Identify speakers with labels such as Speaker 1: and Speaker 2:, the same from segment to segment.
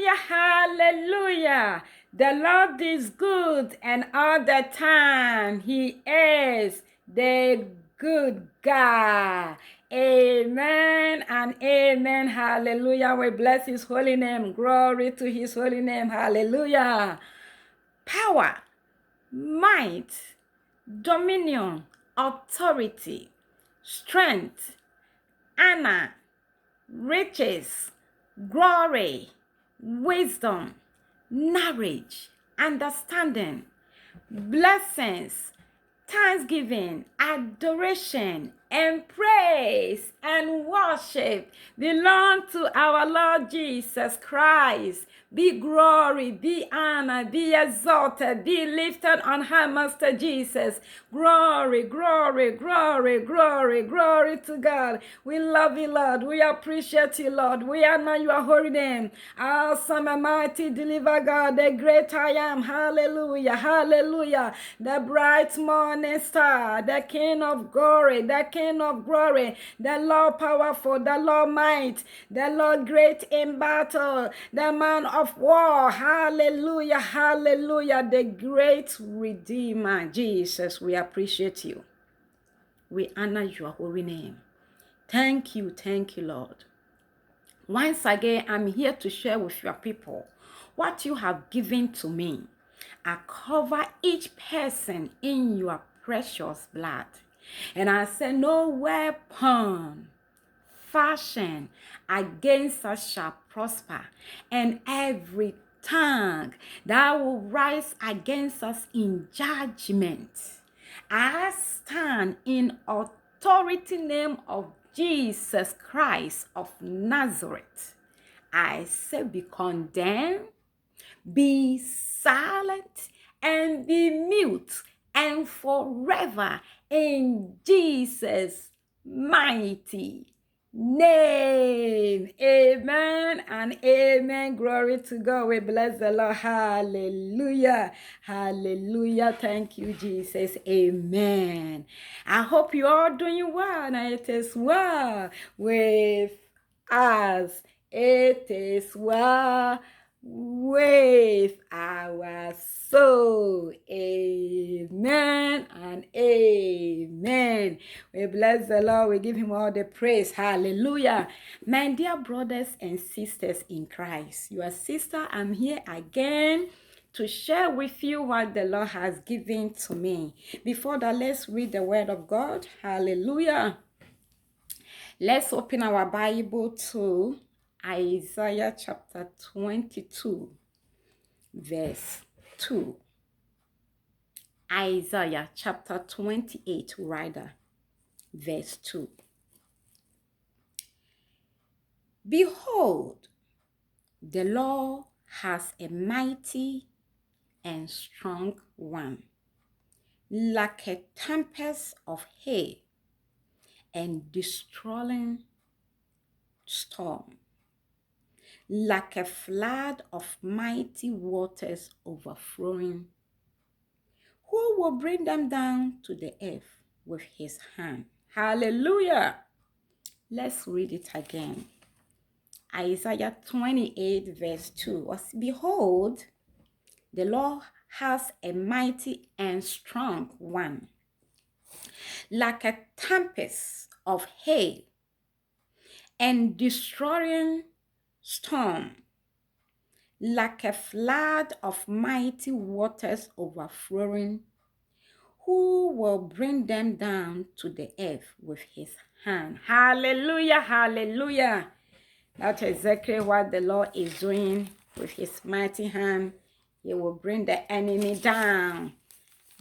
Speaker 1: Hallelujah, hallelujah. The Lord is good, and all the time He is the good God. Amen and amen. Hallelujah. We bless His holy name. Glory to His holy name. Hallelujah. Power, might, dominion, authority, strength, honor, riches, glory, wisdom, knowledge, understanding, blessings, thanksgiving, adoration, and praise and worship belong to our Lord Jesus Christ. Be glory, be honor, be exalted, be lifted on high, Master Jesus. Glory, glory, glory, glory, glory to God. We love you, Lord. We appreciate you, Lord. We honor your holy name. Awesome and mighty deliver God, the great I am. Hallelujah, hallelujah. The bright morning star, the King of glory, the King of glory, the Lord powerful, the Lord might, the Lord great in battle, the man of war. Hallelujah, hallelujah. The great Redeemer, Jesus, we appreciate you. We honor your holy name. Thank you, Lord. Once again, I'm here to share with your people what you have given to me. I cover each person in your precious blood. And I say, no weapon fashioned against us shall prosper, and every tongue that will rise against us in judgment, I stand in authority name of Jesus Christ of Nazareth. I say, be condemned, be silent, and be mute, and forever in Jesus' mighty name. Amen and amen. Glory to God. We bless the Lord. Hallelujah. Hallelujah. Thank you, Jesus. Amen. I hope you are doing well, and it is well with us. It is well with our soul. Amen and amen. We bless the Lord. We give him all the praise. Hallelujah. My dear brothers and sisters in Christ, your sister, I'm here again to share with you what the Lord has given to me. Before that, let's read the word of God. Hallelujah. Let's open our Bible to Isaiah chapter 22, verse 2. Isaiah chapter 28, rather, verse 2. Behold, the Lord has a mighty and strong one, like a tempest of hay and destroying storm, like a flood of mighty waters overflowing. Who will bring them down to the earth with his hand? Hallelujah. Let's read it again. Isaiah 28 verse 2. Behold, the Lord has a mighty and strong one, like a tempest of hay and destroying storm, like a flood of mighty waters overflowing. Who will bring them down to the earth with his hand? Hallelujah, hallelujah. That's exactly what the Lord is doing with his mighty hand. He will bring the enemy down,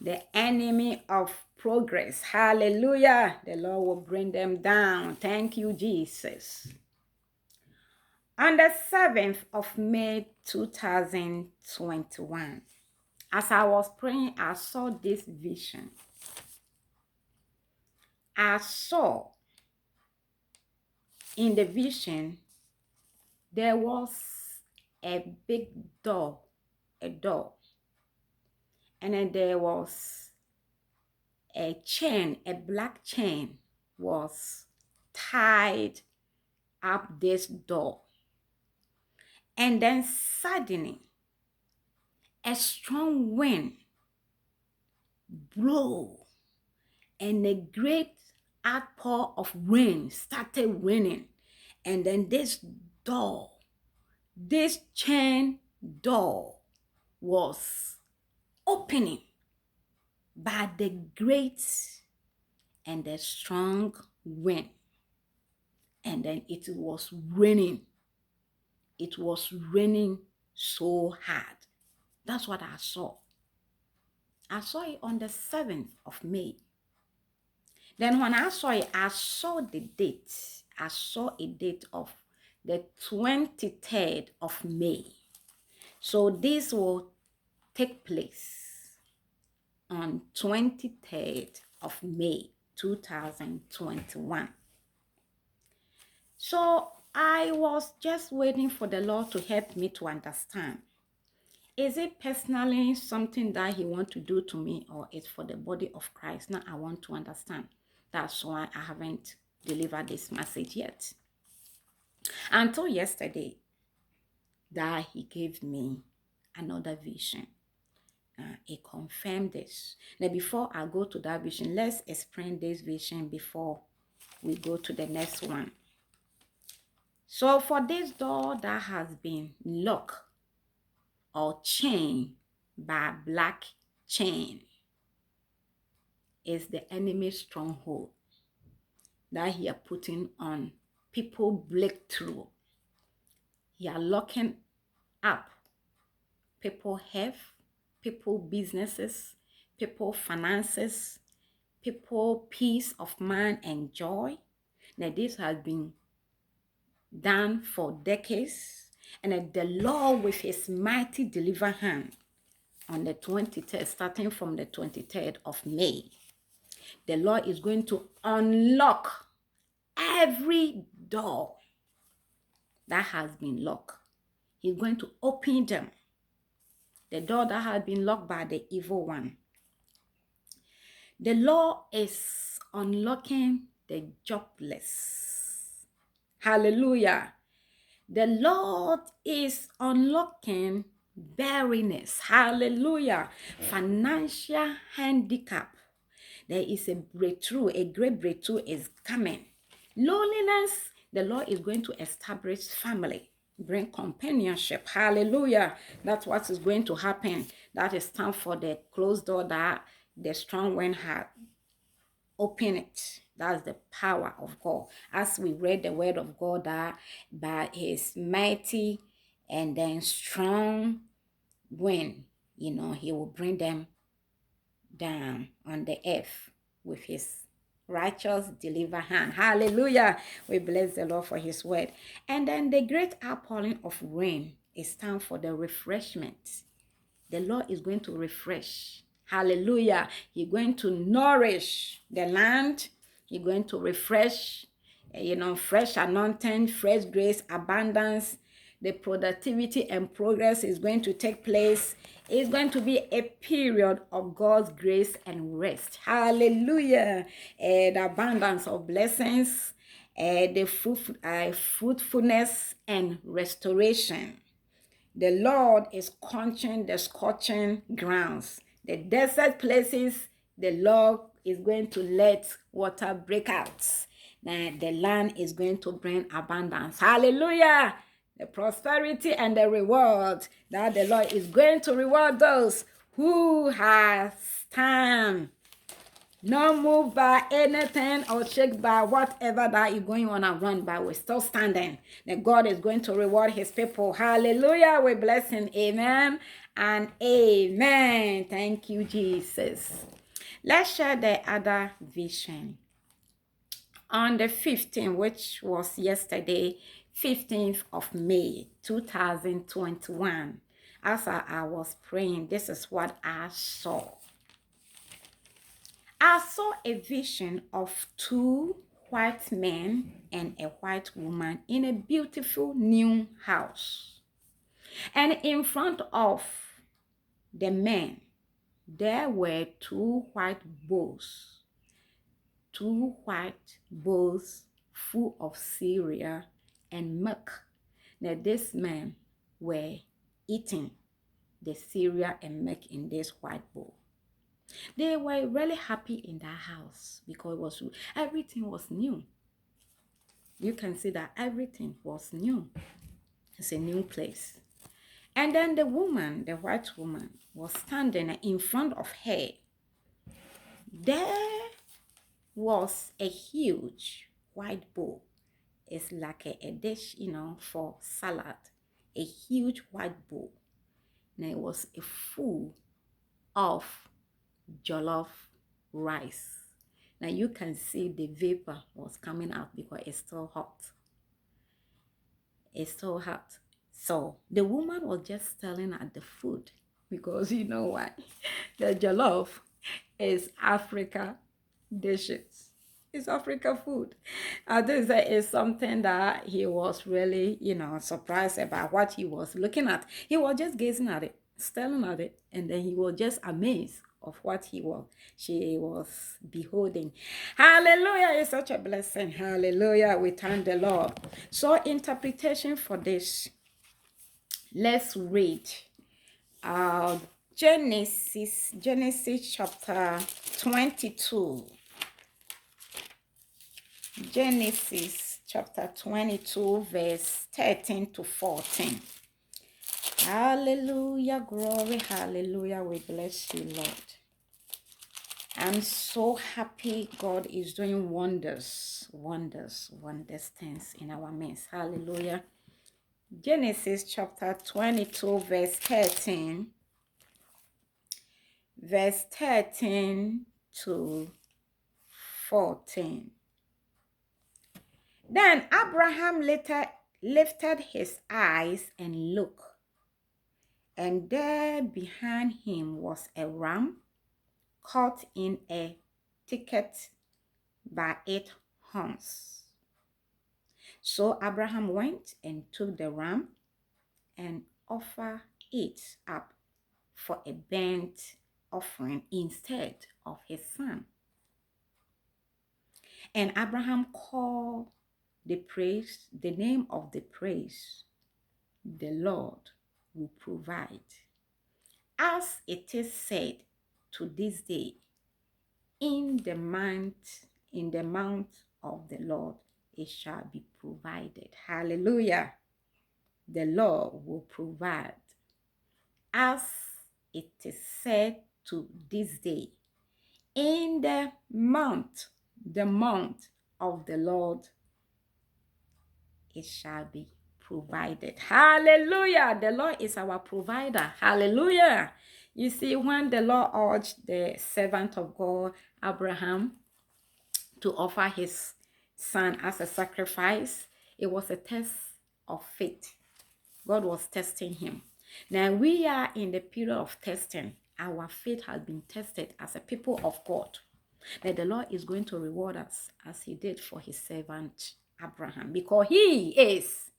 Speaker 1: the enemy of progress. Hallelujah. The Lord will bring them down. Thank you, Jesus. On the 7th of May, 2021, as I was praying, I saw this vision. I saw in the vision, there was a big door, and then there was a chain, a black chain was tied up this door. And then suddenly, a strong wind blew, and a great outpour of rain started raining. And then this chain door was opening by the great and the strong wind. And then it was raining. It was raining so hard. That's what I saw. I saw it on the 7th of May. Then when I saw it, I saw the date. I saw a date of the 23rd of May. So this will take place on 23rd of May 2021. So I was just waiting for the Lord to help me to understand. Is it personally something that he wants to do to me, or it's for the body of Christ? Now I want to understand. That's why I haven't delivered this message yet. Until yesterday, that he gave me another vision. He confirmed this. Now, before I go to that vision, let's explain this vision before we go to the next one. So for this door that has been locked or chained by black chain, is the enemy's stronghold that he are putting on people breakthrough. He are locking up people health, people businesses, people finances, people peace of mind and joy. Now this has been done for decades, and the Lord with his mighty deliver hand on the 23rd, starting from the 23rd of May, the Lord is going to unlock every door that has been locked. He's going to open them. The door that has been locked by the evil one. The Lord is unlocking the jobless. Hallelujah. The Lord is unlocking barrenness. Hallelujah. Financial handicap. There is a breakthrough, a great breakthrough is coming. Loneliness, the Lord is going to establish family, bring companionship. Hallelujah. That's what is going to happen. That is time for the closed door that the strong wind had. Open it. That's the power of God. As we read the word of God, that by his mighty and then strong wind, he will bring them down on the earth with his righteous deliver hand. Hallelujah. We bless the Lord for his word. And then the great outpouring of rain is time for the refreshment. The Lord is going to refresh. Hallelujah. He's going to nourish the land. He's going to refresh, fresh anointing, fresh grace, abundance. The productivity and progress is going to take place. It's going to be a period of God's grace and rest. Hallelujah. The abundance of blessings, the fruitfulness and restoration. The Lord is quenching the scorching grounds. The desert places, the Lord is going to let water break out. Now the land is going to bring abundance. Hallelujah. The prosperity and the reward that the Lord is going to reward those who have stand. Not moved by anything or shaken by whatever that is going on around, but we're still standing. That God is going to reward his people. Hallelujah. We bless him. Amen and amen. Thank you, Jesus. Let's share the other vision. On the 15th, which was yesterday, 15th of May, 2021, as I was praying, this is what I saw. I saw a vision of two white men and a white woman in a beautiful new house. And in front of the men, there were two white bowls full of cereal and milk. Now this man, were eating the cereal and milk in this white bowl. They were really happy in that house because everything was new. You can see that everything was new. It's a new place. And then the woman, the white woman, was standing in front of her. There was a huge white bowl. It's like a dish, for salad. A huge white bowl. And it was full of jollof rice. Now you can see the vapor was coming out because it's still hot. It's so hot. So the woman was just staring at the food because you know why? The jollof is Africa dishes. It's Africa food. I think that is something that he was really, surprised about what he was looking at. He was just gazing at it, staring at it, and then he was just amazed of what she was beholding. Hallelujah, is such a blessing. Hallelujah, we thank the Lord. So interpretation for this, let's read Genesis chapter 22. Genesis chapter 22 verse 13 to 14. Hallelujah, glory, hallelujah, we bless you, Lord. I'm so happy God is doing wonders things in our midst. Hallelujah. Genesis chapter 22 verse 13. Verse 13 to 14. Then Abraham later lifted his eyes and looked, and there behind him was a ram caught in a thicket by its horns. So Abraham went and took the ram and offered it up for a burnt offering instead of his son. And Abraham called the name of the praise, the Lord will provide. As it is said to this day, in the mount of the Lord it shall be provided. Hallelujah. The Lord will provide. As it is said to this day, in the mount of the Lord it shall be provided. Hallelujah. The Lord is our provider. Hallelujah. You see, when the Lord urged the servant of God, Abraham, to offer his son as a sacrifice, it was a test of faith. God was testing him. Now we are in the period of testing. Our faith has been tested as a people of God. That the Lord is going to reward us as he did for his servant Abraham, because he is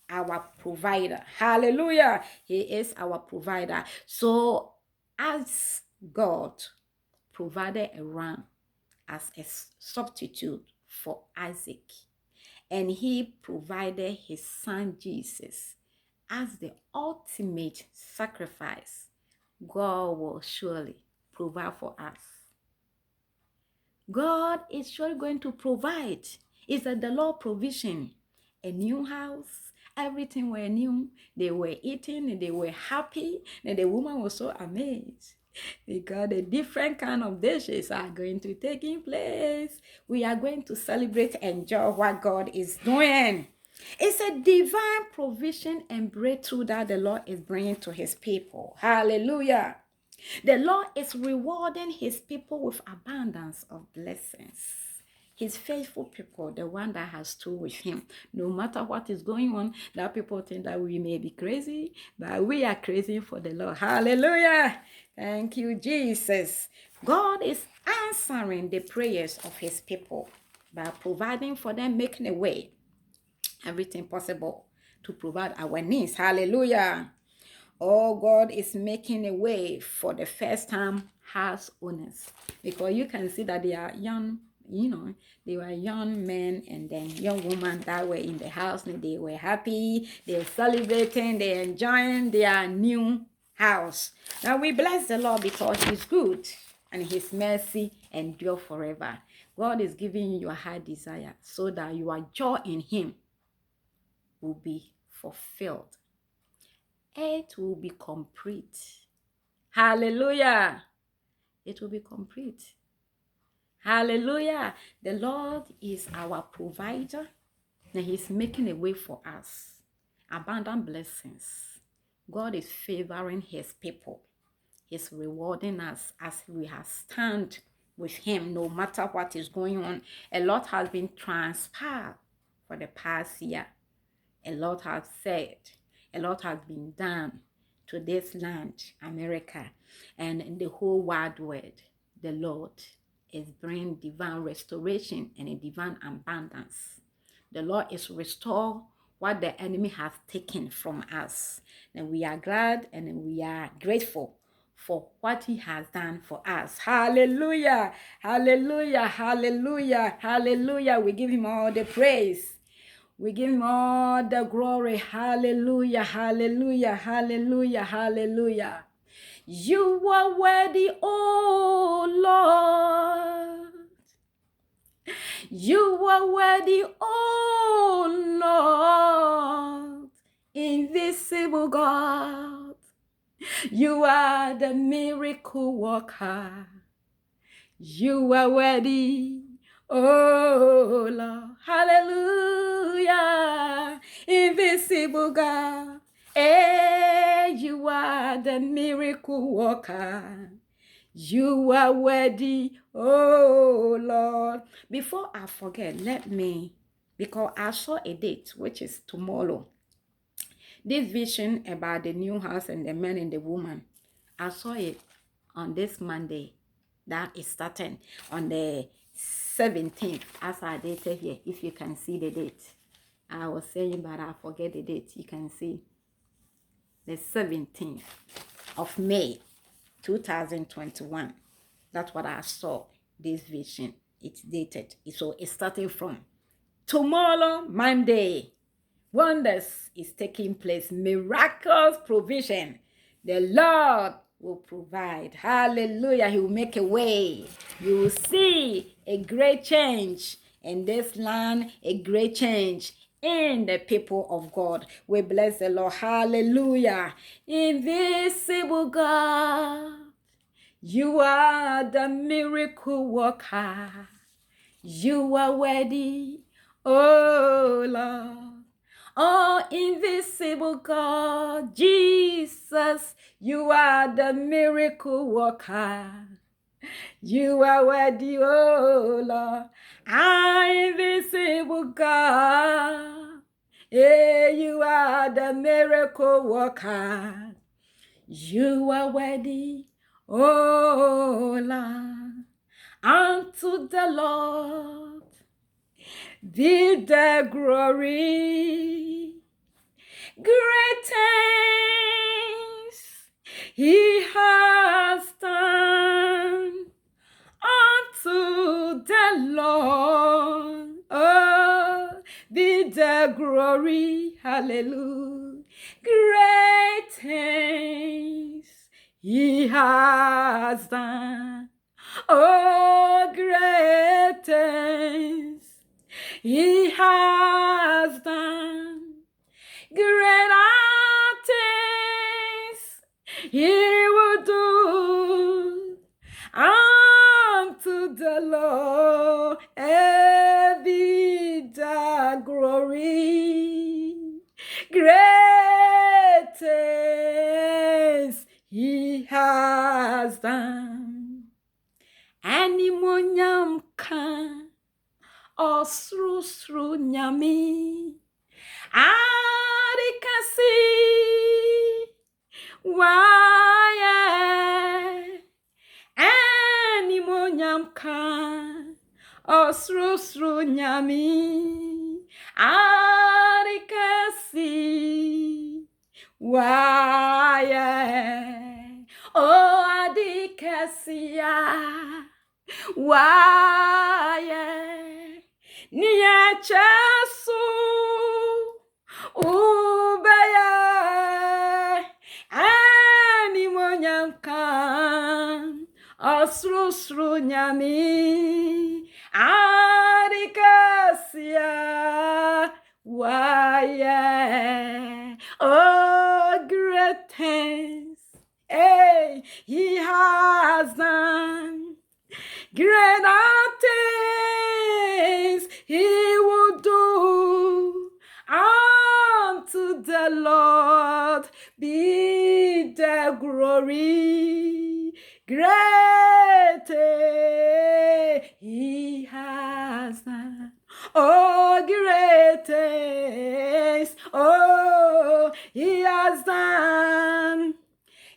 Speaker 1: our provider. Hallelujah. He is our provider. So as God provided a ram as a substitute for Isaac, and he provided his son Jesus as the ultimate sacrifice, God will surely provide for us. God is surely going to provide. It's the Lord provision. A new house, everything were new. They were eating and they were happy. And the woman was so amazed because the different kind of dishes are going to take in place. We are going to celebrate and enjoy what God is doing. It's a divine provision and breakthrough that the Lord is bringing to his people. Hallelujah. The Lord is rewarding his people with abundance of blessings. His faithful people, the one that has stood with him. No matter what is going on, that people think that we may be crazy, but we are crazy for the Lord. Hallelujah. Thank you, Jesus. God is answering the prayers of his people by providing for them, making a way, everything possible to provide our needs. Hallelujah. Oh, God is making a way for the first time house owners, because you can see that they are young they were young men and then young women that were in the house, and they were happy, they were celebrating, they were enjoying their new house. Now we bless the Lord because he's good and his mercy endure forever. God is giving you your heart desire so that your joy in him will be fulfilled. It will be complete. Hallelujah. It will be complete. Hallelujah. The Lord is our provider, and he's making a way for us. Abundant blessings. God is favoring his people. He's rewarding us as we have stand with him no matter what is going on. A lot has been transpired for the past year. A lot has said. A lot has been done to this land, America, and in the whole wide world. The Lord is bringing divine restoration and a divine abundance. The Lord is restore what the enemy has taken from us. And we are glad and we are grateful for what he has done for us. Hallelujah, hallelujah, hallelujah, hallelujah. We give him all the praise. We give him all the glory. Hallelujah, hallelujah, hallelujah, hallelujah. You are worthy, oh Lord. You are worthy, oh Lord. Invisible God. You are the miracle worker. You are worthy, oh Lord. Hallelujah. Invisible God. Hey, you are the miracle worker. You are worthy, oh Lord. Before I forget, because I saw a date, which is tomorrow. This vision about the new house and the man and the woman, I saw it on this Monday. That is starting on the 17th, as I dated here. If you can see the date, I was saying, but I forget the date. You can see the 17th of May 2021. That's what I saw. This vision, it's dated. So it's starting from tomorrow, Monday. Wonders is taking place. Miraculous provision. The Lord will provide. Hallelujah. He will make a way. You will see a great change in this land, a great change in the people of God. We bless the Lord. Hallelujah. Invisible God, you are the miracle worker. You are worthy, oh Lord. Oh, invisible God, Jesus, you are the miracle worker. You are worthy, oh Lord. Ah, invisible God, yeah, you are the miracle worker. You are worthy, oh Lord. Unto the Lord be the glory. Great things he has done unto the Lord. Oh, be the glory. Hallelujah. Great things he has done. Oh, great things he has done. Great are things he will do unto the Lord, be the glory. Great things he has done. Animonyam kan osru nyami arikasi why animonyam kan osru nyami arikasi why oh adikasia Why? Nia chasu ubaya ani monyankan osrusru nyami arikasia. Why? Oh, great things, hey, he has done. Greater things he will do. Unto the Lord be the glory. Great he has done. Oh, great things, oh, he has done.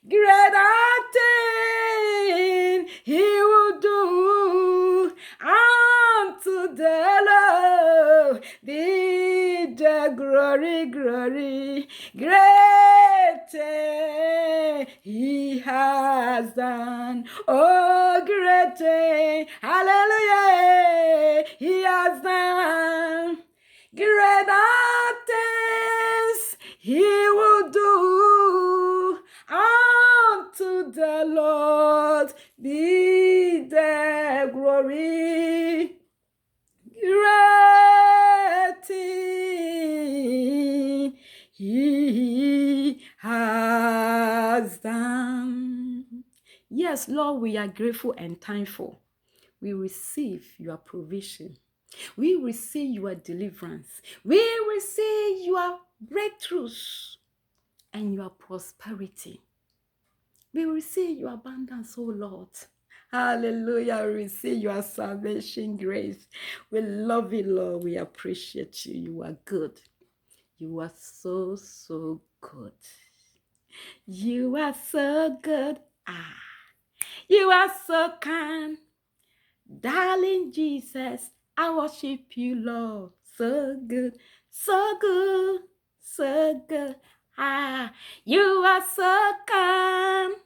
Speaker 1: Greater thing he will do. Unto the Lord be the glory, glory. Great thing he has done. Oh, great thing, hallelujah, he has done. Greater things he will do. Unto the Lord be the glory. Great thing he has done. Yes, Lord, we are grateful and thankful. We receive your provision. We receive your deliverance. We receive your breakthroughs and your prosperity. We receive your abundance, oh Lord. Hallelujah. We receive your salvation grace. We love you, Lord. We appreciate you. You are good. You are so, so good. You are so good. You are so kind. Darling Jesus, I worship you, Lord. So good, so good, so good. You are so kind.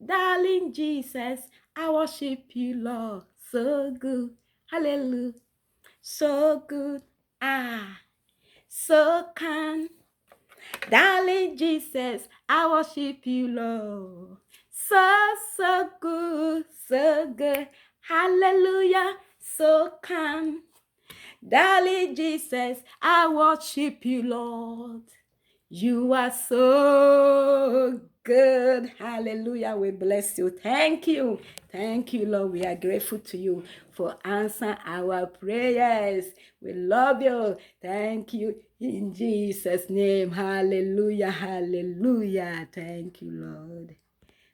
Speaker 1: Darling Jesus, I worship you, Lord. So good. Hallelujah. So good. So kind. Darling Jesus, I worship you, Lord. So, so good, so good. Hallelujah, so kind. Darling Jesus, I worship you, Lord. You are so good. Hallelujah. We bless you. Thank you. Thank you, Lord. We are grateful to you for answering our prayers. We love you. Thank you in Jesus' name. Hallelujah. Hallelujah. Thank you, Lord.